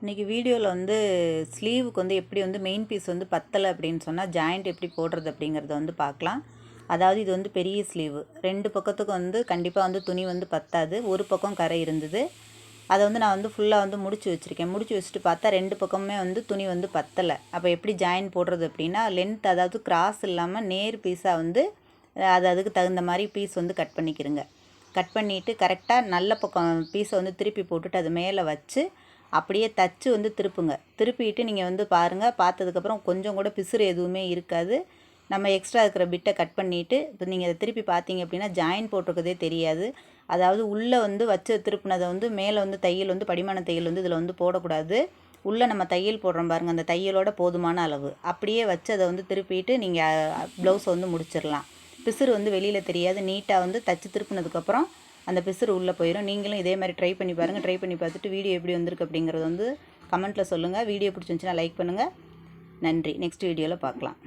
இன்றைக்கி வீடியோவில் வந்து ஸ்லீவுக்கு வந்து எப்படி வந்து மெயின் பீஸ் வந்து பத்தலை அப்படின்னு சொன்னால் ஜாயிண்ட் எப்படி போடுறது அப்படிங்கிறத வந்து பார்க்கலாம். அதாவது இது வந்து பெரிய ஸ்லீவு, 2 பக்கத்துக்கும் வந்து கண்டிப்பாக வந்து துணி வந்து பத்தாது. ஒரு பக்கம் கரை இருந்தது, அதை வந்து நான் வந்து ஃபுல்லாக வந்து முடிச்சு வச்சுருக்கேன். முடிச்சு வச்சுட்டு பார்த்தா 2 பக்கமுமே வந்து துணி வந்து பத்தலை. அப்போ எப்படி ஜாயின் போடுறது அப்படின்னா, லென்த் அதாவது கிராஸ் இல்லாமல் நேர் பீஸாக வந்து அதுக்கு தகுந்த மாதிரி பீஸ் வந்து கட் பண்ணிக்கிறங்க. கட் பண்ணிவிட்டு கரெக்டாக நல்ல பக்கம் பீஸை வந்து திருப்பி போட்டுட்டு அது மேலே வச்சு அப்படியே தச்சு வந்து திருப்புங்க. திருப்பிட்டு நீங்கள் வந்து பாருங்கள், பார்த்ததுக்கப்புறம் கொஞ்சம் கூட பிசுறு எதுவுமே இருக்காது. நம்ம எக்ஸ்ட்ரா இருக்கிற பிட்டை கட் பண்ணிவிட்டு இப்போ நீங்கள் அதை திருப்பி பார்த்தீங்க அப்படின்னா ஜாயின் போட்டிருக்கதே தெரியாது. அதாவது உள்ளே வந்து வச்சு திருப்பினதை வந்து மேலே வந்து தையல் வந்து படிமான தையல் வந்து இதில் வந்து போடக்கூடாது. உள்ளே நம்ம தையல் போடுறோம் பாருங்கள், அந்த தையலோட போதுமான அளவு அப்படியே வச்சு அதை வந்து திருப்பிட்டு நீங்கள் ப்ளவுஸை வந்து முடிச்சிடலாம். பிசுறு வந்து வெளியில் தெரியாது. நீட்டாக வந்து தச்சு திருப்பினதுக்கப்புறம் அந்த பிசுறு உள்ளே போயிடும். நீங்களும் இதே மாதிரி ட்ரை பண்ணி பாருங்கள். ட்ரை பண்ணி பார்த்துட்டு வீடியோ எப்படி வந்திருக்கு அப்படிங்கிறது வந்து கமெண்ட்டில் சொல்லுங்கள். வீடியோ பிடிச்சிருந்துச்சுன்னா லைக் பண்ணுங்கள். நன்றி. நெக்ஸ்ட் வீடியோவில் பார்க்கலாம்.